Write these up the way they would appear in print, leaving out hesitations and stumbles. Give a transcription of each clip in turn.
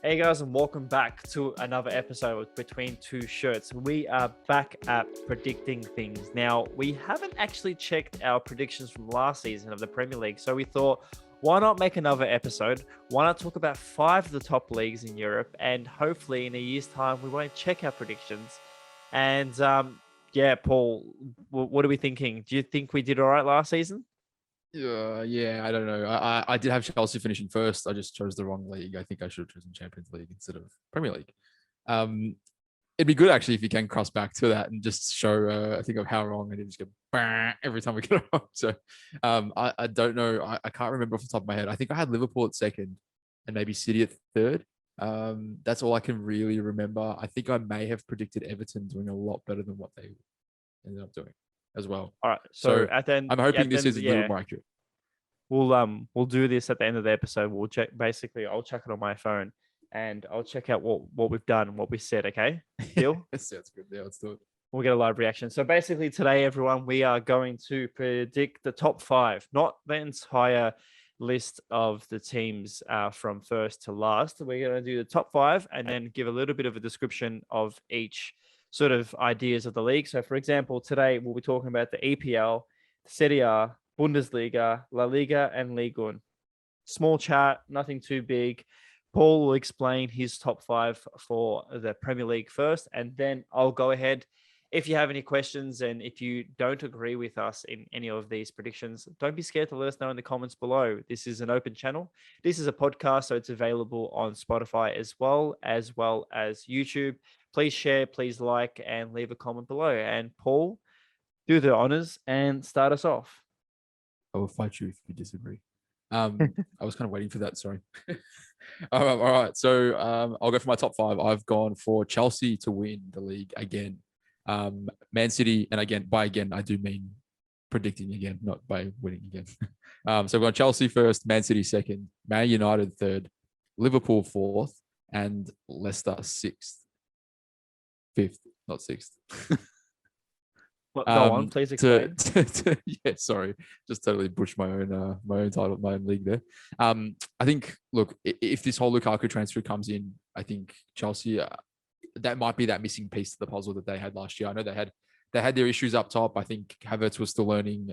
Hey guys, and welcome back to another episode Between Two Shirts. We are back at predicting things. Now, we haven't actually checked our predictions from last season of the Premier League, so we thought, why not make another episode? Why not talk about 5 of the top leagues in Europe? And hopefully, in a year's time, we won't check our predictions. And yeah, Paul, what are we thinking? Do you think we did all right last season? Yeah, I don't know. I did have Chelsea finishing first. I just chose the wrong league. I think I should have chosen Champions League instead of Premier League. Um, it'd be good actually if you can cross back to that and just show I think of how wrong and just go every time we get it wrong. So I don't know. I can't remember off the top of my head. I think I had Liverpool at second and maybe City at third. That's all I can really remember. I think I may have predicted Everton doing a lot better than what they ended up doing as well. All right. So So at the end, I'm hoping at the this end, is a little yeah. more accurate. We'll do this at the end of the episode. We'll check. Basically, I'll check it on my phone, and I'll check out what we've done and what we said. Okay, deal. Sounds good. Yeah, let's do it. We'll get a live reaction. So basically, today, everyone, we are going to predict the top 5, not the entire list of the teams from first to last. We're going to do the top 5 and then give a little bit of a description of each sort of ideas of the league. So, for example, today we'll be talking about the EPL, Serie A, Bundesliga, La Liga, and Ligue 1. Small chat, nothing too big. Paul will explain his top 5 for the Premier League first, and then I'll go ahead. If you have any questions and if you don't agree with us in any of these predictions, don't be scared to let us know in the comments below. This is an open channel. This is a podcast, so it's available on Spotify as well as YouTube. Please share, please like, and leave a comment below. And Paul, do the honors and start us off. I will fight you if you disagree. I was kind of waiting for that. Sorry. All right. So I'll go for my top 5. I've gone for Chelsea to win the league again. Man City, and again, by again, I do mean predicting again, not by winning again. So I've got Chelsea first, Man City second, Man United third, Liverpool fourth, and Leicester fifth, not sixth. Go on, please explain. Yeah, sorry, just totally pushed my own title, my own league there. I think, look, if this whole Lukaku transfer comes in, I think Chelsea, that might be that missing piece to the puzzle that they had last year. I know they had their issues up top. I think Havertz was still learning.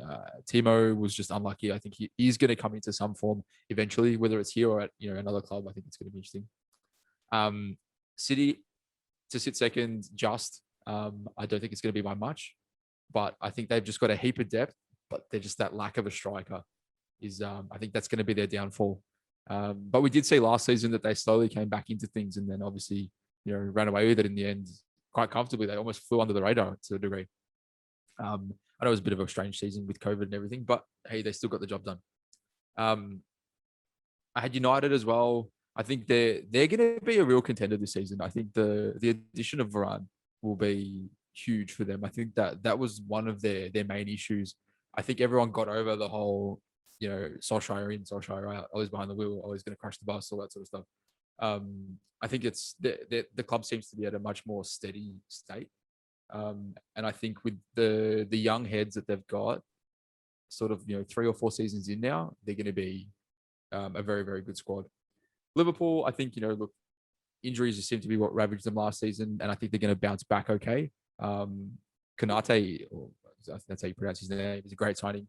Timo was just unlucky. I think he's going to come into some form eventually, whether it's here or at another club. I think it's going to be interesting. City to sit second, just I don't think it's going to be by much. But I think they've just got a heap of depth, but they're just that lack of a striker is, I think that's going to be their downfall. But we did see last season that they slowly came back into things and then obviously, ran away with it in the end quite comfortably. They almost flew under the radar to a degree. I know it was a bit of a strange season with COVID and everything, but hey, they still got the job done. I had United as well. I think they're going to be a real contender this season. I think the addition of Varane will be huge for them. I think that was one of their main issues. I think everyone got over the whole, Solskjaer in, Solskjaer out, always behind the wheel, always going to crash the bus, all that sort of stuff. I think it's the club seems to be at a much more steady state. And I think with the young heads that they've got, sort of 3 or 4 seasons in now, they're going to be a very, very good squad. Liverpool, I think, look, injuries just seem to be what ravaged them last season, and I think they're going to bounce back okay. Konate, or that's how you pronounce his name, is a great signing.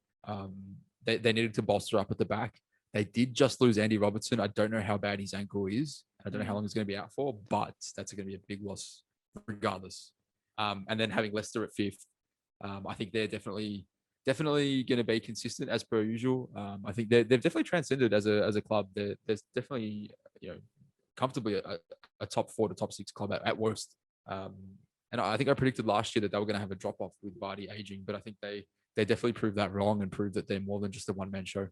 They needed to bolster up at the back. They did just lose Andy Robertson. I don't know how bad his ankle is. I don't know how long he's going to be out for, but that's going to be a big loss regardless. And then having Leicester at 5th, I think they're definitely going to be consistent as per usual. I think they've definitely transcended as a club. There's definitely comfortably a top 4 to top 6 club at worst. And I think I predicted last year that they were going to have a drop off with Vardy aging, but I think they definitely proved that wrong and proved that they're more than just a one man show.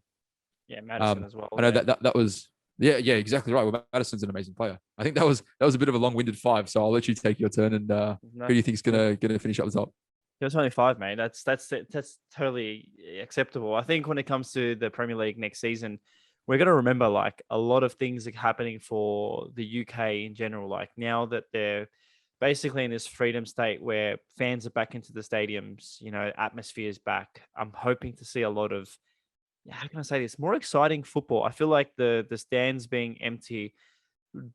Yeah, Madison as well. I know that was yeah, exactly right. Well, Madison's an amazing player. I think that was a bit of a long-winded 5, so I'll let you take your turn and who do you think is gonna finish up the top? There's only 5, mate. That's totally acceptable. I think when it comes to the Premier League next season, we're going to remember like a lot of things are happening for the UK in general. Like now that they're basically in this freedom state where fans are back into the stadiums, atmosphere is back. I'm hoping to see a lot of, how can I say this, more exciting football. I feel like the stands being empty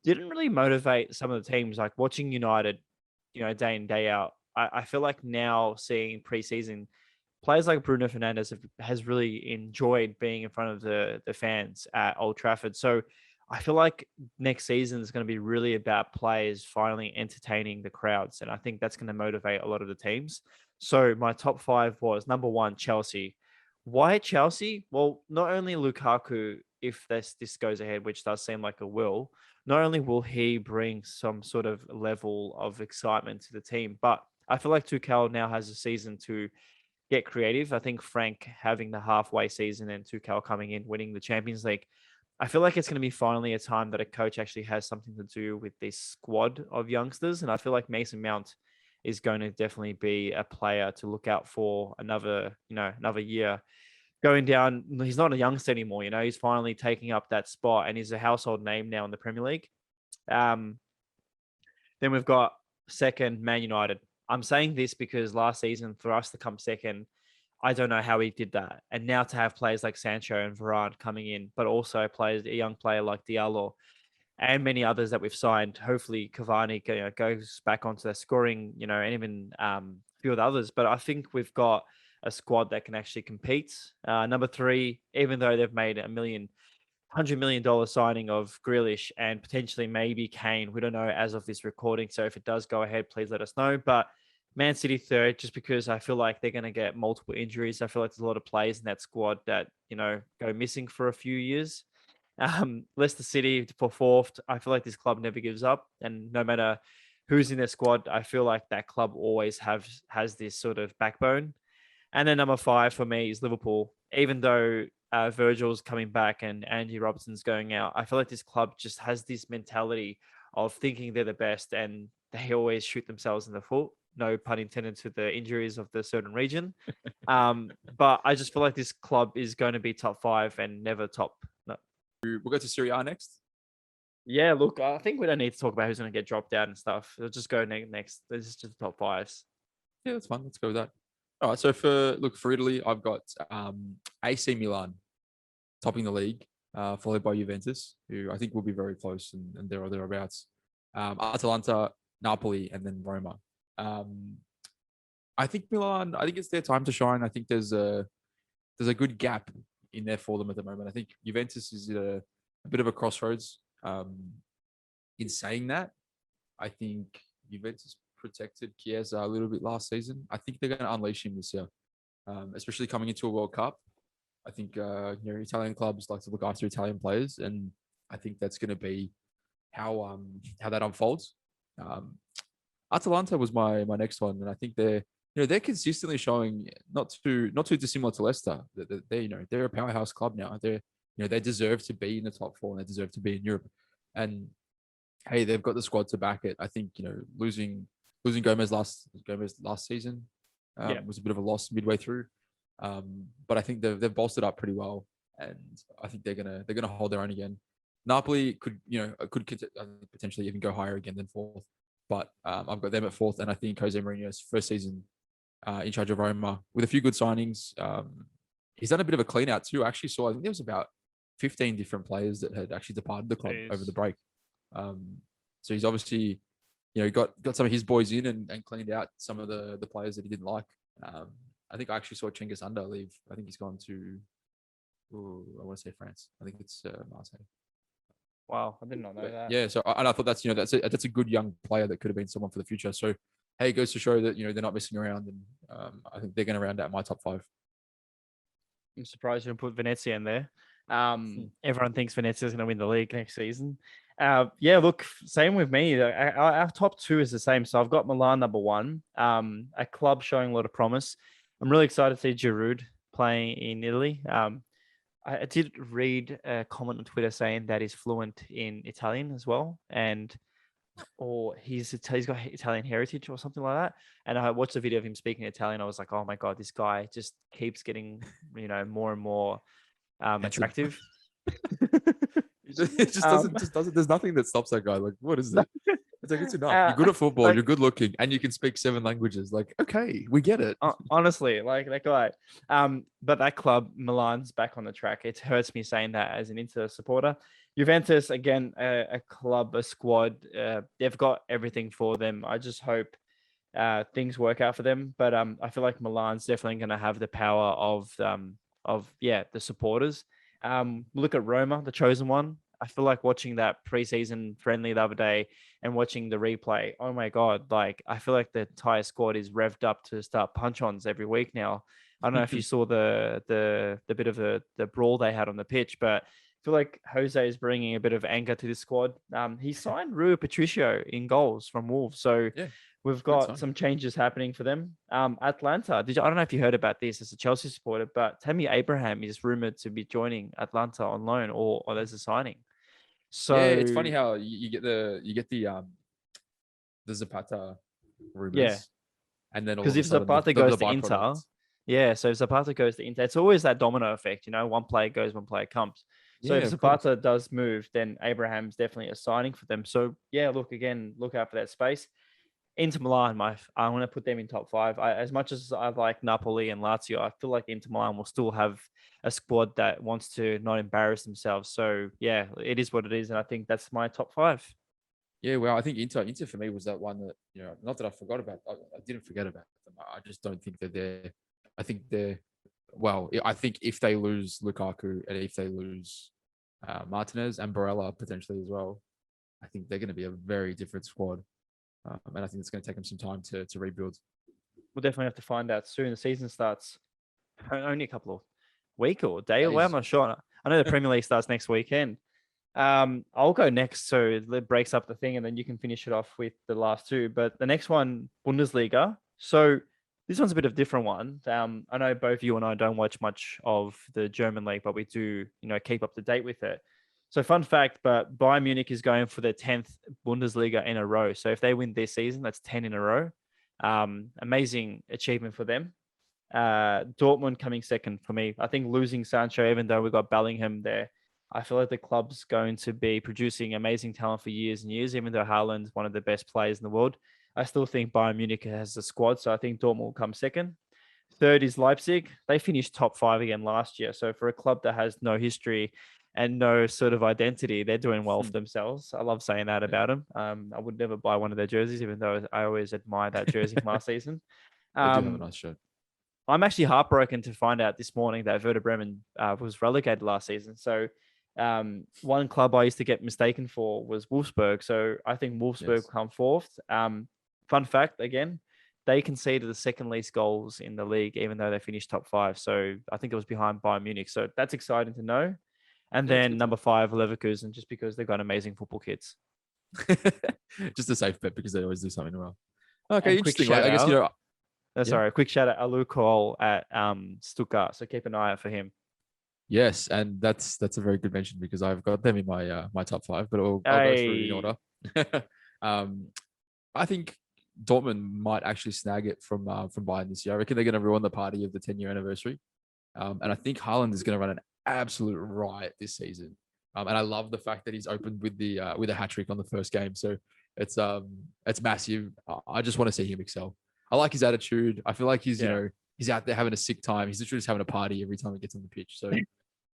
didn't really motivate some of the teams. Like watching United, day in, day out. I feel like now seeing preseason players like Bruno Fernandes has really enjoyed being in front of the fans at Old Trafford. So I feel like next season is going to be really about players finally entertaining the crowds. And I think that's going to motivate a lot of the teams. So my top five was number one, Chelsea. Why Chelsea? Well, not only Lukaku, if this goes ahead, which does seem like it will, not only will he bring some sort of level of excitement to the team, but I feel like Tuchel now has a season to get creative. I think Frank having the halfway season and Tuchel coming in, winning the Champions League, I feel like it's going to be finally a time that a coach actually has something to do with this squad of youngsters. And I feel like Mason Mount is going to definitely be a player to look out for another year going down. He's not a youngster anymore. He's finally taking up that spot and he's a household name now in the Premier League. Then we've got second, Man United. I'm saying this because last season for us to come second, I don't know how he did that. And now to have players like Sancho and Varane coming in, but also a young player like Diallo and many others that we've signed. Hopefully Cavani goes back onto the scoring, and even a few of the others. But I think we've got a squad that can actually compete. Number three, even though they've made $100 million signing of Grealish and potentially maybe Kane. We don't know as of this recording. So if it does go ahead, please let us know. But Man City third, just because I feel like they're going to get multiple injuries. I feel like there's a lot of players in that squad that, go missing for a few years. Leicester City for fourth. I feel like this club never gives up. And no matter who's in their squad, I feel like that club always has this sort of backbone. And then number five for me is Liverpool. Even though Virgil's coming back and Andy Robertson's going out, I feel like this club just has this mentality of thinking they're the best and they always shoot themselves in the foot. No pun intended to the injuries of the certain region. But I just feel like this club is going to be top five and never top. No. We'll go to Serie A next. Yeah, look, I think we don't need to talk about who's going to get dropped out and stuff. We'll just go next. This is just the top fives. Yeah, that's fine. Let's go with that. All right. So for Italy, I've got AC Milan topping the league, followed by Juventus, who I think will be very close and there or thereabouts. Atalanta, Napoli, and then Roma. I think Milan. I think it's their time to shine. I think there's a good gap in there for them at the moment. I think Juventus is a bit of a crossroads. In saying that, I think Juventus protected Chiesa a little bit last season. I think they're going to unleash him this year, especially coming into a World Cup. I think Italian clubs like to look after Italian players, and I think that's going to be how that unfolds. Atalanta was my next one, and I think they're consistently showing not too dissimilar to Leicester. They're a powerhouse club now. They deserve to be in the top four and they deserve to be in Europe. And hey, they've got the squad to back it. I think losing Gomez last season was a bit of a loss midway through. But I think they've bolstered up pretty well, and I think they're gonna hold their own again. Napoli could potentially even go higher again than fourth, but I've got them at fourth, and I think Jose Mourinho's first season in charge of Roma with a few good signings. He's done a bit of a clean out too. I actually saw, I think there was about 15 different players that had actually departed the club over the break. So he's obviously, got some of his boys in and cleaned out some of the players that he didn't like. I think I actually saw Cengiz Under leave. I think he's gone to, I want to say France. I think it's Marseille. Wow, I did not know that. Yeah, so and I thought that's a good young player that could have been someone for the future. So hey, it goes to show that they're not messing around, and I think they're going to round out my top five. I'm surprised you didn't put Venezia in there. Everyone thinks Venezia is going to win the league next season. Yeah, look, same with me. Our top two is the same. So I've got Milan number one, a club showing a lot of promise. I'm really excited to see Giroud playing in Italy. I did read a comment on Twitter saying that he's fluent in Italian as well, or he's got Italian heritage or something like that. And I watched a video of him speaking Italian. I was like, oh my God, this guy just keeps getting, more and more attractive. It just doesn't. There's nothing that stops that guy. Like, what is it? It's like, it's enough. You're good at football. like, You're good looking, and you can speak 7 languages. Like, okay, we get it. honestly, like that guy. But that club, Milan's back on the track. It hurts me saying that as an Inter supporter. Juventus, again, a club, a squad. They've got everything for them. I just hope things work out for them. But I feel like Milan's definitely going to have the power of the supporters. Look at Roma, the chosen one. I feel like watching that preseason friendly the other day and watching the replay. Oh my God. Like, I feel like the entire squad is revved up to start punch-ons every week now. I don't know if you saw the bit of the brawl they had on the pitch, but I feel like Jose is bringing a bit of anger to the squad. He signed Rui Patricio in goals from Wolves. So Yeah, we've got some changes happening for them. Atlanta, I don't know if you heard about this as a Chelsea supporter, but Tammy Abraham is rumored to be joining Atlanta on loan or there's a signing. So yeah, it's funny how you get the Zapata rumors, and then all because of a if sudden Zapata the goes to Inter, byproducts. so if Zapata goes to Inter, it's always that domino effect. One player goes, one player comes. So Yeah, if of course. Zapata does move, then Abraham's definitely a signing for them. So yeah, look out for that space. Inter Milan, I want to put them in top 5. As much as I like Napoli and Lazio, I feel like Inter Milan will still have a squad that wants to not embarrass themselves. So yeah, it is what it is, and I think that's my top 5. Yeah, well, I think Inter for me was that one that, not that I forgot about. I didn't forget about them. I just don't think that they're. I think they're. Well, I think if they lose Lukaku and if they lose Martinez and Barella potentially as well, I think they're going to be a very different squad. And I think it's going to take them some time to rebuild. We'll definitely have to find out soon. The season starts only a couple of week or day away. I'm Days. not sure. I know the Premier League starts next weekend. I'll go next, so it breaks up the thing, and then you can finish it off with the last two. But the next one, Bundesliga. So this one's a bit of a different one. I know both you and I don't watch much of the German league, but we do, keep up to date with it. So fun fact, but Bayern Munich is going for their 10th Bundesliga in a row. So if they win this season, that's 10 in a row. Amazing achievement for them. Dortmund coming second for me. I think losing Sancho, even though we got Bellingham there, I feel like the club's going to be producing amazing talent for years and years, even though Haaland's one of the best players in the world. I still think Bayern Munich has a squad, so I think Dortmund will come second. Third is Leipzig. They finished top 5 again last year. So for a club that has no history and no sort of identity, they're doing well for themselves. I love saying that about them. I would never buy one of their jerseys, even though I always admired that jersey from last season. They do have a nice shirt. I'm actually heartbroken to find out this morning that Werder Bremen was relegated last season. So one club I used to get mistaken for was Wolfsburg. So I think Wolfsburg will come fourth. Fun fact, again, they conceded the second least goals in the league, even though they finished top 5. So I think it was behind Bayern Munich. So that's exciting to know. And then number 5, Leverkusen, just because they've got amazing football kits. Just a safe bet because they always do something well. Okay, And interesting. I guess, Sorry, a quick shout out Alu Cole at Stuttgart. So keep an eye out for him. Yes, and that's a very good mention because I've got them in my my top 5, but I'll go through in order. I think Dortmund might actually snag it from Bayern this year. I reckon they're going to ruin the party of the 10-year anniversary, and I think Haaland is going to run an absolute riot this season. And I love the fact that he's opened with a hat trick on the first game. So it's massive. I just want to see him excel. I like his attitude. I feel like he's he's out there having a sick time. He's literally just having a party every time he gets on the pitch. So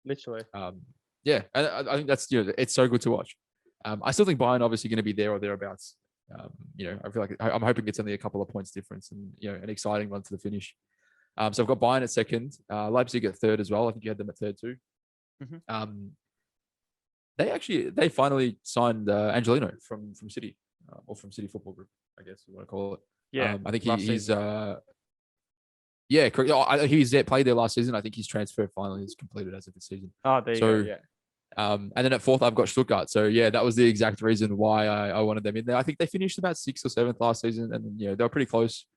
literally, and I think that's it's so good to watch. I still think Bayern obviously going to be there or thereabouts. I feel like I'm hoping it's only a couple of points difference and an exciting run to the finish. So I've got Bayern at second, Leipzig at third as well. I think you had them at third too. Mm-hmm. They finally signed Angelino from City or from City Football Group, I guess you want to call it. Yeah, I think he's correct. He's played there last season. I think his transfer finally is completed as of this season. Oh, there you go. Yeah. And then at fourth, I've got Stuttgart. So yeah, that was the exact reason why I wanted them in there. I think they finished about 6th or 7th last season, and they were pretty close.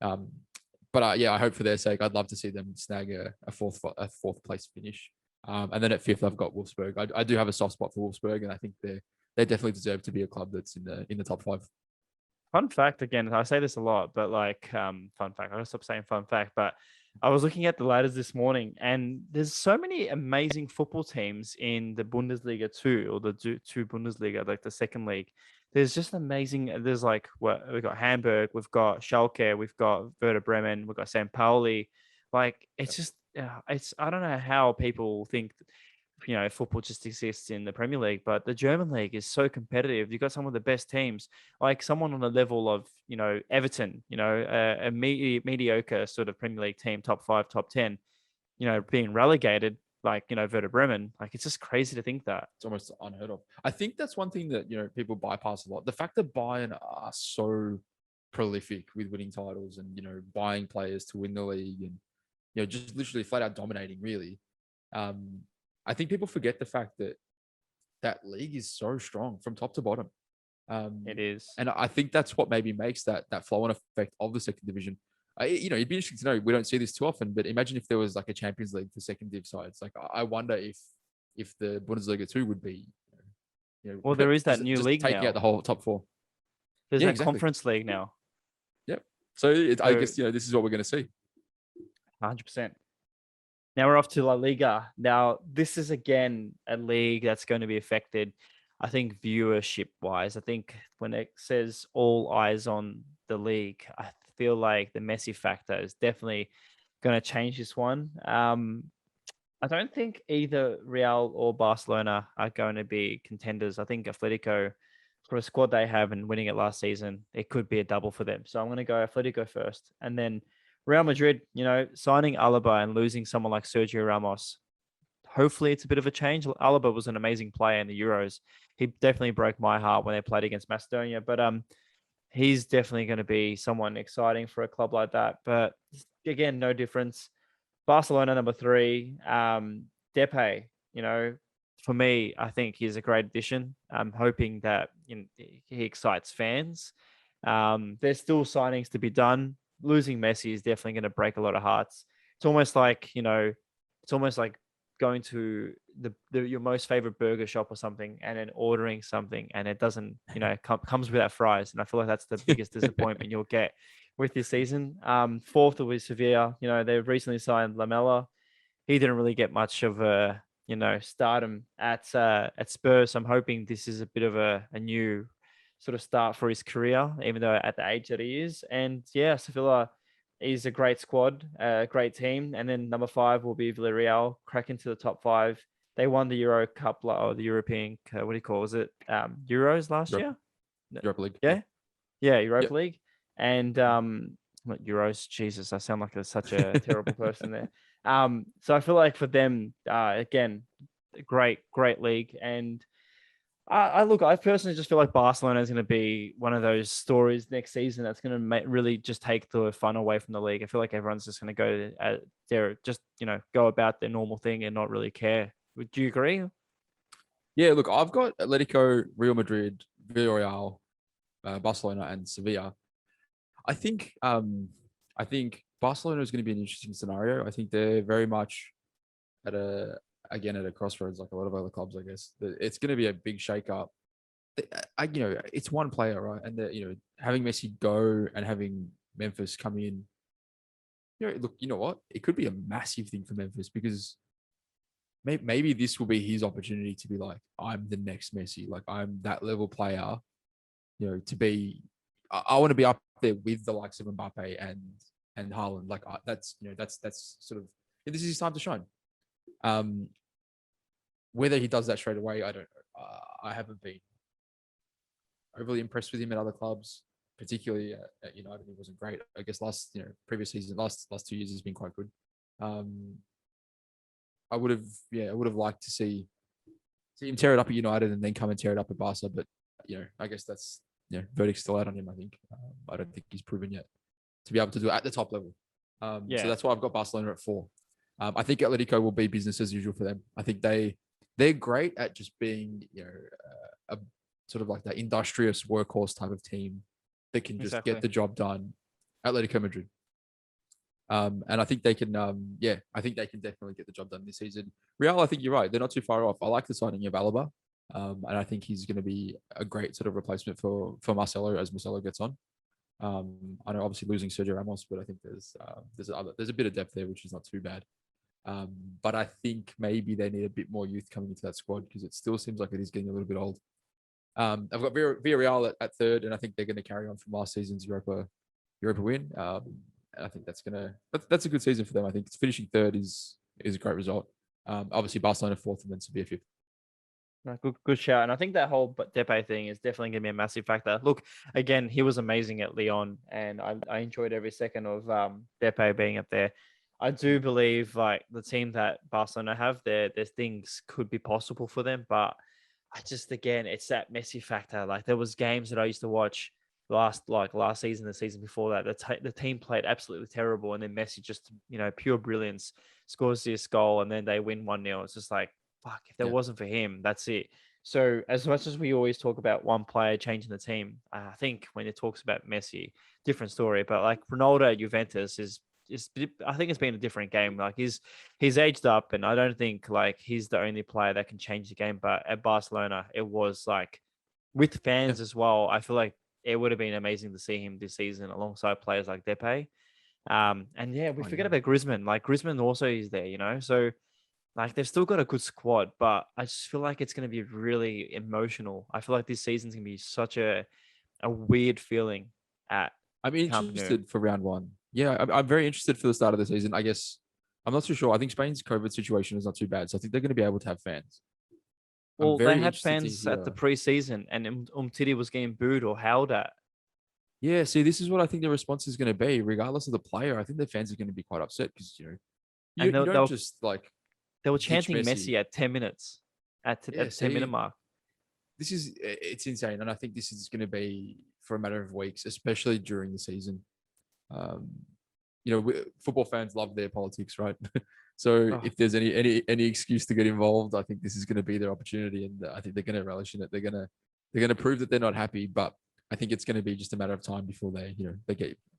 But I hope for their sake, I'd love to see them snag a fourth place finish. And then at 5th, I've got Wolfsburg. I do have a soft spot for Wolfsburg, and I think they definitely deserve to be a club that's in the top 5. Fun fact, again, I say this a lot, but fun fact, I gotta stop saying fun fact, but I was looking at the ladders this morning, and there's so many amazing football teams in the Bundesliga too, or the two Bundesliga, like the second league. There's just amazing. There's like what we've got Hamburg, we've got Schalke, we've got Werder Bremen, we've got St. Pauli. Like it's just, it's I don't know how people think football just exists in the Premier League, but the German league is so competitive. You've got some of the best teams, like someone on the level of, Everton, a mediocre sort of Premier League team, top 5, top 10, being relegated, like, Werder Bremen. Like, it's just crazy to think that. It's almost unheard of. I think that's one thing that, people bypass a lot. The fact that Bayern are so prolific with winning titles and, buying players to win the league and, just literally flat out dominating, really. I think people forget the fact that that league is so strong from top to bottom. It is. And I think that's what maybe makes that flow-on effect of the second division. It'd be interesting to know. We don't see this too often, but imagine if there was like a Champions League for second div sides. Like, I wonder if the Bundesliga 2 would be, Well, there is that just, new just league taking now. out the whole top four. There's Yeah, that exactly. conference league now. Yep. So I guess, this is what we're going to see. 100%. Now we're off to La Liga. Now, this is again a league that's going to be affected, I think, viewership wise. I think when it says all eyes on the league, I feel like the Messi factor is definitely going to change this one. I don't think either Real or Barcelona are going to be contenders. I think Atletico, for a squad they have and winning it last season, it could be a double for them. So I'm going to go Atletico first. And then Real Madrid, signing Alaba and losing someone like Sergio Ramos. Hopefully it's a bit of a change. Alaba was an amazing player in the Euros. He definitely broke my heart when they played against Macedonia, but he's definitely going to be someone exciting for a club like that. But again, no difference. Barcelona number 3, Depay, for me, I think he's a great addition. I'm hoping that he excites fans. There's still signings to be done. Losing Messi is definitely going to break a lot of hearts. It's almost like, going to your most favorite burger shop or something and then ordering something and it doesn't, comes without fries. And I feel like that's the biggest disappointment you'll get with this season. Fourth will be Sevilla. They've recently signed Lamela. He didn't really get much of a, stardom at Spurs. I'm hoping this is a bit of a new sort of start for his career, even though at the age that he is. And yeah, Sevilla is a great squad, a great team. And then number 5 will be Villarreal, crack into the top 5. They won the Euro Cup or the European, what do you call it? Euros last year? Europa League. Yeah. Yeah, Europa League. And not Euros, Jesus, I sound like such a terrible person there. So I feel like for them, again, great league. And I personally just feel like Barcelona is going to be one of those stories next season that's going to really just take the fun away from the league. I feel like everyone's just going to go there, just go about their normal thing and not really care. Would you agree? Yeah, look, I've got Atletico, Real Madrid, Villarreal, Barcelona, and Sevilla. I think Barcelona is going to be an interesting scenario. I think they're very much at a crossroads, like a lot of other clubs, I guess. It's going to be a big shake-up. It's one player, right? And having Messi go and having Memphis come in, look, you know what? It could be a massive thing for Memphis because maybe this will be his opportunity to be like, I'm the next Messi. Like, I'm that level player, to be, I want to be up there with the likes of Mbappe and Haaland. Like, that's sort of, this is his time to shine. Whether he does that straight away, I don't know. I haven't been overly impressed with him at other clubs, particularly at United. He wasn't great. I guess previous season, last 2 years, he's been quite good. I would have liked to see him tear it up at United and then come and tear it up at Barca. But I guess that's verdict's still out on him. I think I don't think he's proven yet to be able to do it at the top level. So that's why I've got Barcelona at 4. I think Atletico will be business as usual for them. I think they're great at just being, a sort of like that industrious workhorse type of team that can just get the job done. Atletico Madrid. And I think they can, I think they can definitely get the job done this season. Real, I think you're right. They're not too far off. I like the signing of Alaba. And I think he's going to be a great sort of replacement for Marcelo as Marcelo gets on. I know obviously losing Sergio Ramos, but I think there's a bit of depth there, which is not too bad. But I think maybe they need a bit more youth coming into that squad because it still seems like it is getting a little bit old. I've got Villarreal at third, and I think they're going to carry on from last season's Europa win. And I think that's a good season for them. I think finishing third is a great result. Obviously Barcelona fourth and then Sevilla fifth. No, good shout. And I think that whole Depay thing is definitely going to be a massive factor. Look, again, he was amazing at Lyon, and I enjoyed every second of Depay being up there. I do believe like the team that Barcelona have, their things could be possible for them, but I just, again, it's that Messi factor. Like there was games that I used to watch last season, the season before that, the team played absolutely terrible, and then Messi just, pure brilliance, scores this goal, and then they win 1-0. It's just like, fuck, if that wasn't for him, that's it. So as much as we always talk about one player changing the team, I think when it talks about Messi, different story. But like Ronaldo at Juventus is I think it's been a different game. Like he's aged up, and I don't think like he's the only player that can change the game. But at Barcelona, it was like with fans as well. I feel like it would have been amazing to see him this season alongside players like Depay. And yeah, we forget about Griezmann. Like Griezmann also is there, so like they've still got a good squad, but I just feel like it's going to be really emotional. I feel like this season's going to be such a weird feeling at I'm Camp Nou. interested for round one. Yeah, I'm very interested for the start of the season. I guess I'm not too sure. I think Spain's COVID situation is not too bad, so I think they're going to be able to have fans. Well, they had fans at the preseason, and Umtiti was getting booed or howled at. Yeah, see, this is what I think the response is going to be, regardless of the player. I think the fans are going to be quite upset because you don't just like they were chanting Messi at 10 minutes at the 10-minute mark. It's insane, and I think this is going to be for a matter of weeks, especially during the season. Football fans love their politics, right? So if there's any excuse to get involved, I think this is going to be their opportunity, and I think they're going to relish in it. They're going to prove that they're not happy, but I think it's going to be just a matter of time before they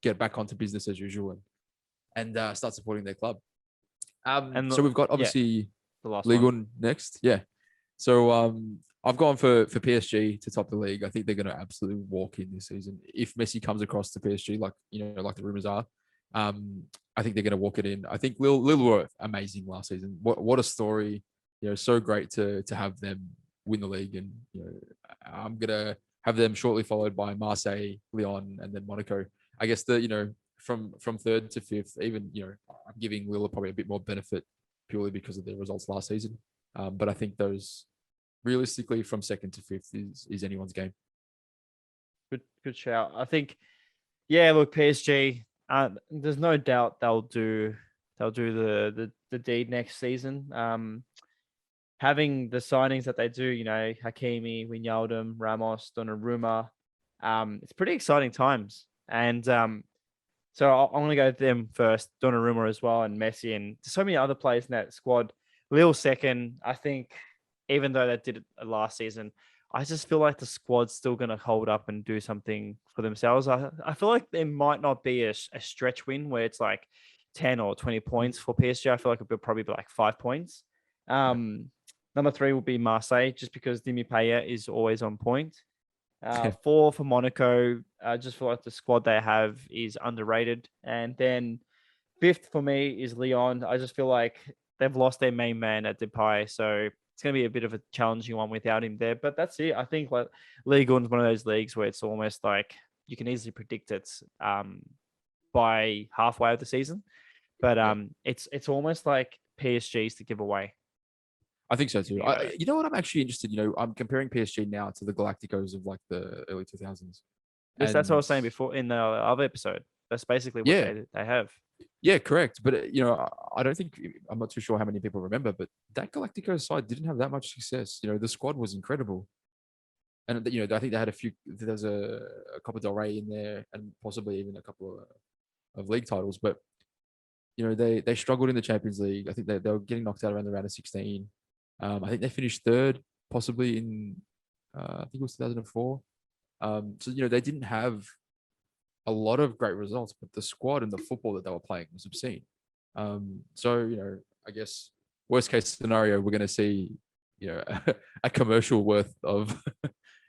get back onto business as usual and start supporting their club. So we've got obviously the last Ligue one next, yeah. So I've gone for PSG to top the league. I think they're going to absolutely walk in this season. If Messi comes across to PSG, like the rumors are, I think they're going to walk it in. I think Lille were amazing last season. What a story! So great to have them win the league, and I'm gonna have them shortly followed by Marseille, Lyon, and then Monaco. I guess from third to fifth, even I'm giving Lille probably a bit more benefit purely because of their results last season. But I think those realistically from second to fifth is anyone's game. Good shout. I think, yeah. Look, PSG. There's no doubt they'll do the deed next season. Having the signings that they do, Hakimi, Wijnaldum, Ramos, Donnarumma, it's pretty exciting times. And so I'm going to go to them first, Donnarumma as well, and Messi, and so many other players in that squad. Lille second, I think, even though they did it last season, I just feel like the squad's still going to hold up and do something for themselves. I feel like there might not be a stretch win where it's like 10 or 20 points for PSG. I feel like it'll probably be like 5 points. Number 3 will be Marseille, just because Dimi Payet is always on point. 4 for Monaco. I just feel like the squad they have is underrated. And then 5th for me is Lyon. I just feel like they've lost their main man at Depay, so it's going to be a bit of a challenging one without him there. But that's it. I think like Ligue 1 is one of those leagues where it's almost like you can easily predict it by halfway of the season. But it's almost like PSG's to give away. I think so too. You know what? I'm actually interested. I'm comparing PSG now to the Galacticos of like the early 2000s. That's what I was saying before in the other episode. That's basically what they have. Yeah, correct. But I don't think I'm not too sure how many people remember, but that Galacticos side didn't have that much success. The squad was incredible, and I think they had a few. There's a Copa del Rey in there, and possibly even a couple of league titles. But they struggled in the Champions League. I think they were getting knocked out around the round of 16. I think they finished third, possibly in I think it was 2004. So they didn't have a lot of great results, but the squad and the football that they were playing was obscene. So I guess worst case scenario, we're going to see a commercial worth of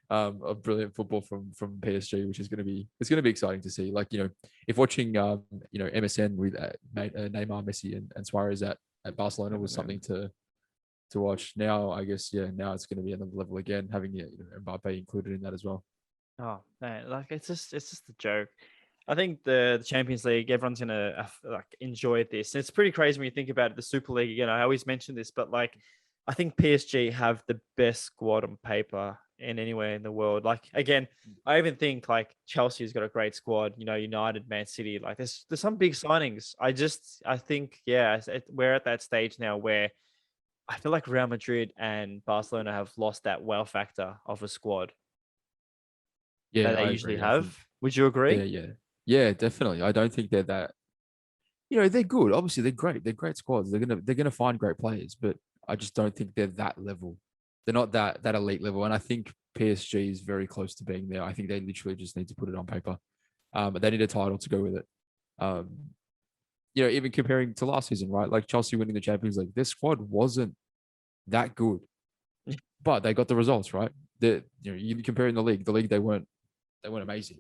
of brilliant football from PSG, which is going to be exciting to see. Like, if watching MSN with Neymar, Messi, and Suarez at Barcelona was something to watch. Now I guess now it's going to be another level again, having Mbappe included in that as well. Oh man, like it's just a joke. I think the Champions League, everyone's gonna like enjoy this. It's pretty crazy when you think about it. The Super League again. I always mention this, but like, I think PSG have the best squad on paper in anywhere in the world. Like again, I even think like Chelsea's got a great squad. United, Man City. Like there's some big signings. I think we're at that stage now where I feel like Real Madrid and Barcelona have lost that wow factor of a squad that Yeah, they I usually agree. I think have. Would you agree? yeah, definitely. I don't think they're that. They're good. Obviously, they're great. They're great squads. They're gonna find great players, but I just don't think they're that level. They're not that elite level, and I think PSG is very close to being there. I think they literally just need to put it on paper. But they need a title to go with it. Um, even comparing to last season, right? Like Chelsea winning the Champions League, their squad wasn't that good, but they got the results, right? You comparing the league, they weren't amazing.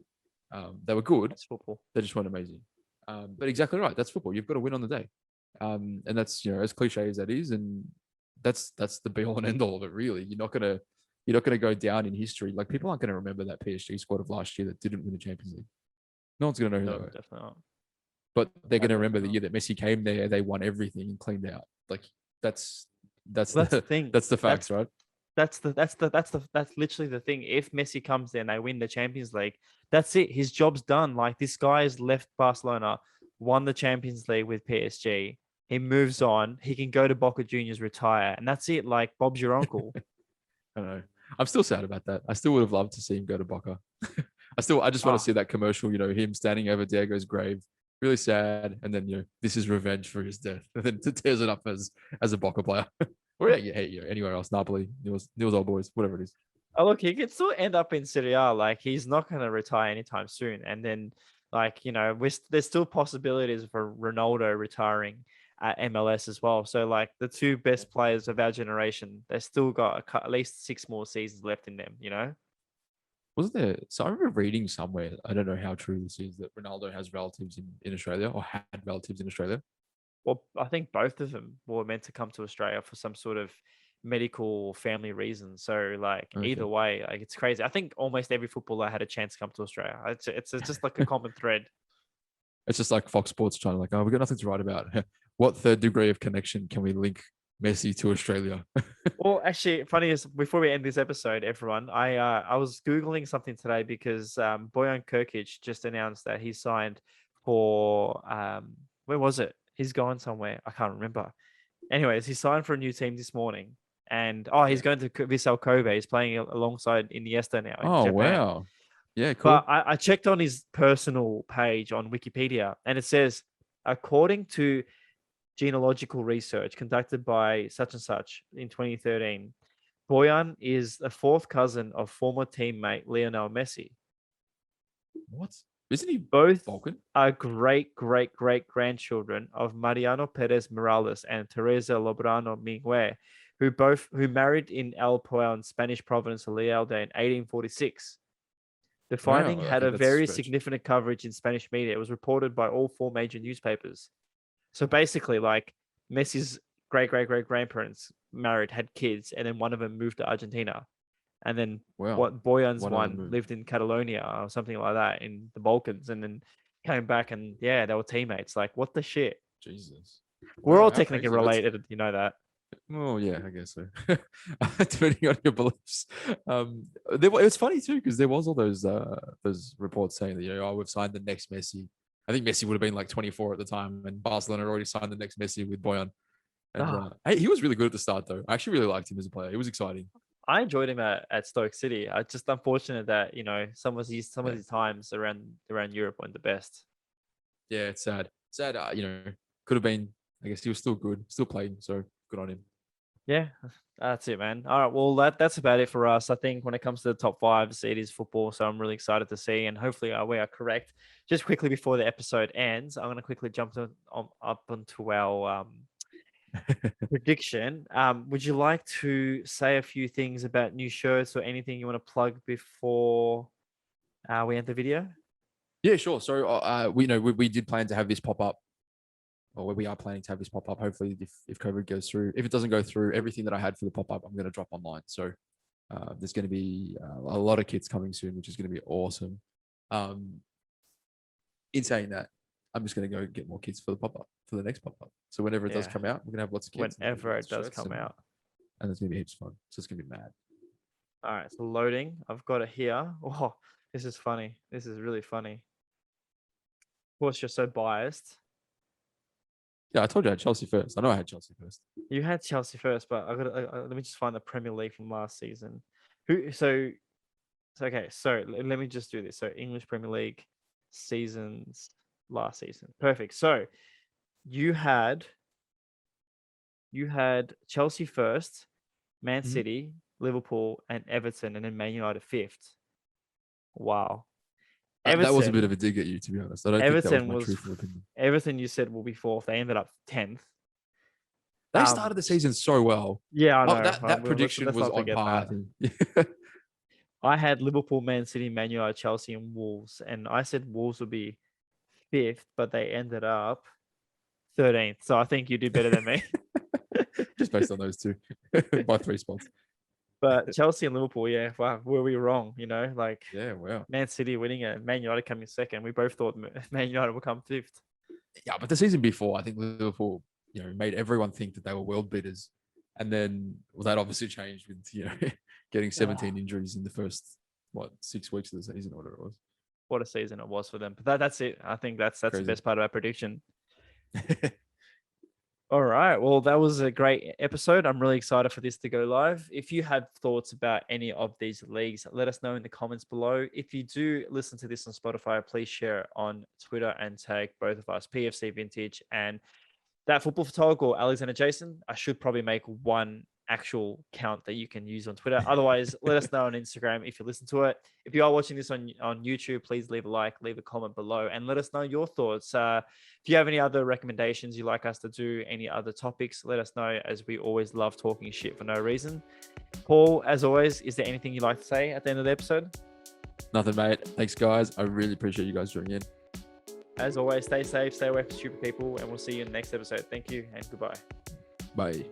They were good. That's football. They just weren't amazing. But exactly right. That's football. You've got to win on the day. And that's as cliche as that is, and that's the be all and end all of it. Really, you're not gonna go down in history. Like people aren't gonna remember that PSG squad of last year that didn't win the Champions League. No one's gonna know who No, they were. definitely not. But they're gonna remember the Definitely year that Messi came there. They won everything and cleaned out. Like that's that's the thing. that's the facts, right? That's literally the thing. If Messi comes there and they win the Champions League, that's it. His job's done. Like this guy has left Barcelona, won the Champions League with PSG. He moves on. He can go to Boca Juniors, retire, and that's it. Like Bob's your uncle. I don't know. I'm still sad about that. I still would have loved to see him go to Boca. I just want to Oh, see that commercial, him standing over Diego's grave. Really sad. And then, this is revenge for his death. And then tears it up as a Boca player. Or anywhere else, Napoli, Nils Old Boys, whatever it is. oh, look, he could still end up in Serie A. Like he's not going to retire anytime soon. And then, like there's still possibilities for Ronaldo retiring at MLS as well. So like the two best players of our generation, they still got at least 6 more seasons left in them. Wasn't there? So I remember reading somewhere, I don't know how true this is, that Ronaldo has relatives in Australia or had relatives in Australia. Well, I think both of them were meant to come to Australia for some sort of medical or family reason. So like either Okay. way, like it's crazy. I think almost every footballer had a chance to come to Australia. It's just like a common thread. It's just like Fox Sports trying to we've got nothing to write about. What third degree of connection can we link Messi to Australia? Well, actually, funny is before we end this episode, everyone, I was googling something today because Bojan Kirkic just announced that he signed for where was it? He's going somewhere. I can't remember. Anyways, he signed for a new team this morning, and he's Yeah. going to Vissel Kobe. He's playing alongside Iniesta now in Oh Japan. wow. Yeah, But cool. I checked on his personal page on Wikipedia, and it says, according to genealogical research conducted by such and such in 2013, Boyan is a fourth cousin of former teammate Lionel Messi. What? Isn't he Both Balkan? are great grandchildren of Mariano Perez Morales and Teresa Lobrano Mingwe, who married in El Puel, Spanish province of Lealde in 1846. The finding Wow. had Okay, a that's a very stretch. significant coverage in Spanish media. It was reported by all 4 major newspapers. So basically, like Messi's great grandparents married, had kids, and then one of them moved to Argentina, and then Wow. what Boyan's One of them one moved. lived in Catalonia or something like that in the Balkans, and then came back, and yeah, they were teammates. Like, what the shit? Jesus. We're all Wow, how technically crazy. That's related, you know that. well, yeah, I guess so. Depending on your beliefs. It's funny too, because there was all those reports saying that, we've signed the next Messi. I think Messi would have been like 24 at the time, and Barcelona had already signed the next Messi with Boyan. And Ah, hey, he was really good at the start, though. I actually really liked him as a player. He was exciting. I enjoyed him at Stoke City. I just unfortunate that some of Yeah, these times around Europe weren't the best. yeah, it's sad. Sad. Could have been. I guess he was still good, still playing. So good on him. Yeah, that's it, man. All right, well, that's about it for us. I think when it comes to the top fives, it is football, so I'm really excited to see, and hopefully we are correct. Just quickly before the episode ends, I'm going to quickly jump up onto our prediction. Would you like to say a few things about new shirts or anything you want to plug before we end the video? Yeah, sure. So we did plan to have this pop up, or we are planning to have this pop up. Hopefully, if COVID goes through, if it doesn't go through, everything that I had for the pop up, I'm going to drop online. So there's going to be a lot of kits coming soon, which is going to be awesome. In saying that, I'm just going to go get more kits for the pop up, for the next pop up. So whenever it does come out, we're going to have lots of kits. Whenever it does come out. And it's going to be heaps of fun. So it's going to be mad. All right, so loading. I've got it here. Oh, this is funny. This is really funny. Of course, you're so biased. Yeah, I told you I had Chelsea first. I know I had Chelsea first. You had Chelsea first, but let me just find the Premier League from last season. Okay, so let me just do this. So English Premier League seasons last season. Perfect. So you had Chelsea first, Man City, Liverpool, and Everton, and then Man United fifth. Wow. That was a bit of a dig at you, to be honest. I don't think that was my truthful opinion. Everton, you said, will be fourth. They ended up 10th. They started the season so well. Yeah, I know. That prediction was on par. I had Liverpool, Man City, Man United, Chelsea, and Wolves. And I said Wolves would be fifth, but they ended up 13th. So I think you did better than me. Just based on those two by 3 spots. But Chelsea and Liverpool, yeah, wow, were we wrong? You know, like, yeah, wow. Man City winning it, Man United coming second. We both thought Man United would come fifth. Yeah, but the season before, I think Liverpool, made everyone think that they were world beaters, and then that obviously changed with getting 17 injuries in the first 6 weeks of the season, or whatever it was. What a season it was for them. But that's it. I think that's the best part of our prediction. All right. Well, that was a great episode. I'm really excited for this to go live. If you have thoughts about any of these leagues, let us know in the comments below. If you do listen to this on Spotify, please share it on Twitter and tag both of us, PFC Vintage and That Football for Talk or Alexander Jason. I should probably make one actual count that you can use on Twitter. Otherwise, let us know on Instagram if you listen to it. If you are watching this on YouTube, please leave a like, leave a comment below, and let us know your thoughts. If you have any other recommendations you'd like us to do, any other topics, let us know, as we always love talking shit for no reason. Paul, as always, is there anything you'd like to say at the end of the episode? Nothing, mate. Thanks, guys. I really appreciate you guys joining in. As always, stay safe, stay away from stupid people, and we'll see you in the next episode. Thank you and goodbye. Bye.